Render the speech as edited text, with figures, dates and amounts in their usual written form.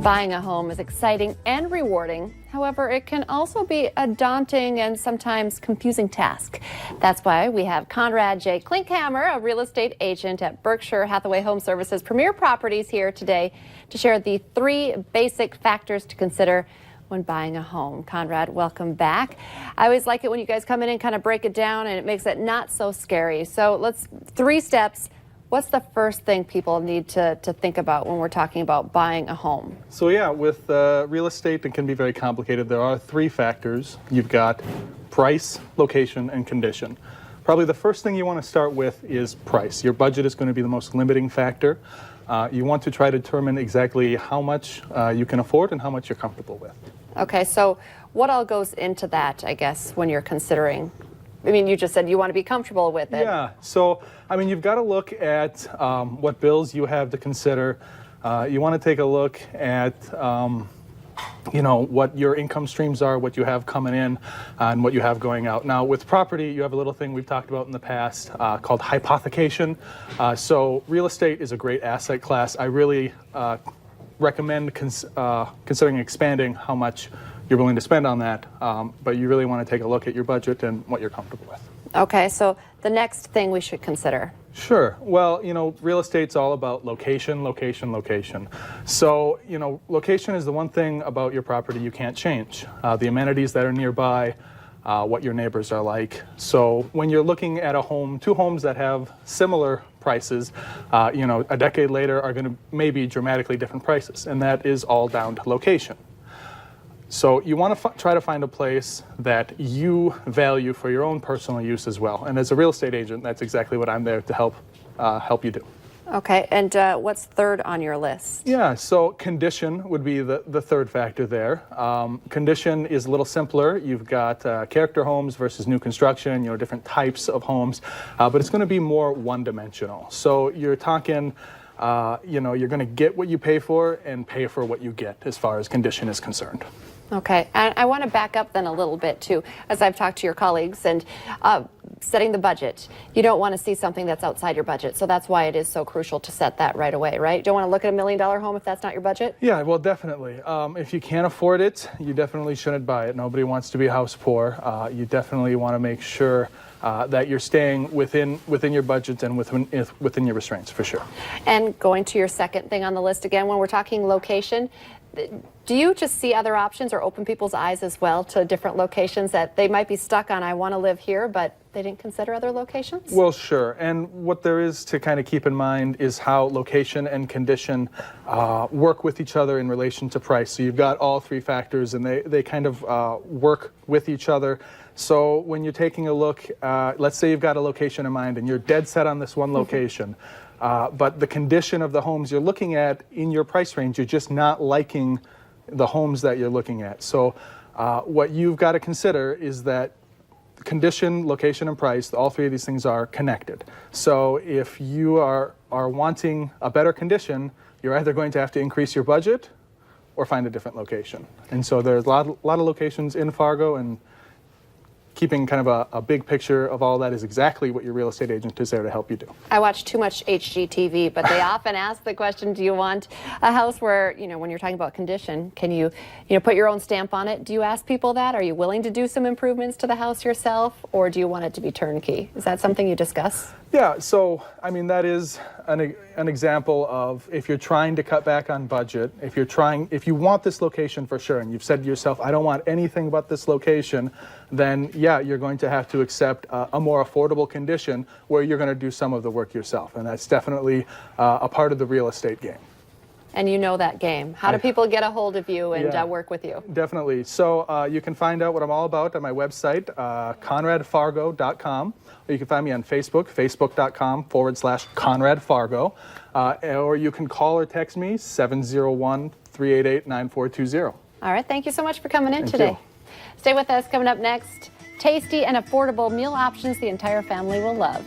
Buying a home is exciting and rewarding. However, it can also be a daunting and sometimes confusing task. That's why we have Conrad J. Klinkhammer, a real estate agent at Berkshire Hathaway HomeServices Premier Properties, here today to share the 3 basic factors to consider when buying a home. Conrad, welcome back. I always like it when you guys come in and kind of break it down, and it makes it not so scary. So 3 steps. What's the first thing people need to think about when we're talking about buying a home? So yeah, with real estate, it can be very complicated. There are 3 factors. You've got price, location, and condition. Probably the first thing you want to start with is price. Your budget is going to be the most limiting factor. You want to try to determine exactly how much you can afford and how much you're comfortable with. Okay, so what all goes into that, I guess, when you're considering? I mean, you just said you want to be comfortable with it. Yeah, so, I mean, you've got to look at what bills you have to consider. You want to take a look at, you know, what your income streams are, what you have coming in, and what you have going out. Now, with property, you have a little thing we've talked about in the past called hypothecation. So real estate is a great asset class. I really recommend considering expanding how much you're willing to spend on that, but you really want to take a look at your budget and what you're comfortable with. Okay, so the next thing we should consider. Sure. Well, you know, real estate's all about location, location, location. So, you know, location is the one thing about your property you can't change. The amenities that are nearby, what your neighbors are like. So when you're looking at a home, 2 homes that have similar prices, you know, a decade later are going to maybe dramatically different prices, and that is all down to location. So you want to try to find a place that you value for your own personal use as well. And as a real estate agent, that's exactly what I'm there to help you do. Okay, and what's third on your list? Yeah, so condition would be the 3rd factor there. Condition is a little simpler. You've got character homes versus new construction, you know, different types of homes, but it's going to be more one-dimensional. So you're talking, you know, you're going to get what you pay for and pay for what you get as far as condition is concerned. Okay, and I want to back up then a little bit too, as I've talked to your colleagues, and setting the budget. You don't want to see something that's outside your budget, so that's why it is so crucial to set that right away, right? You don't want to look at $1 million home if that's not your budget? Yeah, well, definitely. If you can't afford it, you definitely shouldn't buy it. Nobody wants to be house poor. You definitely want to make sure that you're staying within your budget and within your restraints, for sure. And going to your second thing on the list again, when we're talking location, do you just see other options or open people's eyes as well to different locations that they might be stuck on? I want to live here, but they didn't consider other locations? Well, sure. And what there is to kind of keep in mind is how location and condition work with each other in relation to price. So you've got all 3 factors, and they kind of work with each other. So when you're taking a look, let's say you've got a location in mind and you're dead set on this one location. But the condition of the homes you're looking at in your price range, you're just not liking the homes that you're looking at. So what you've got to consider is that condition, location, and price, all 3 of these things are connected. So if you are wanting a better condition, you're either going to have to increase your budget or find a different location. And so there's a lot of locations in Fargo, and keeping kind of a big picture of all that is exactly what your real estate agent is there to help you do. I watch too much HGTV, but they often ask the question, do you want a house where, you know, when you're talking about condition, can you put your own stamp on it? Do you ask people that? Are you willing to do some improvements to the house yourself, or do you want it to be turnkey? Is that something you discuss? Yeah, so, I mean, that is an example of, if you're trying to cut back on budget, if you want this location for sure, and you've said to yourself, I don't want anything but this location, then yeah, you're going to have to accept a more affordable condition where you're going to do some of the work yourself. And that's definitely a part of the real estate game. And you know that game. How do people get a hold of you and work with you? Definitely. So you can find out what I'm all about on my website, conradfargo.com. Or you can find me on Facebook, facebook.com/Conrad Fargo. Or you can call or text me, 701-388-9420. All right. Thank you so much for coming in today. You. Stay with us. Coming up next, tasty and affordable meal options the entire family will love.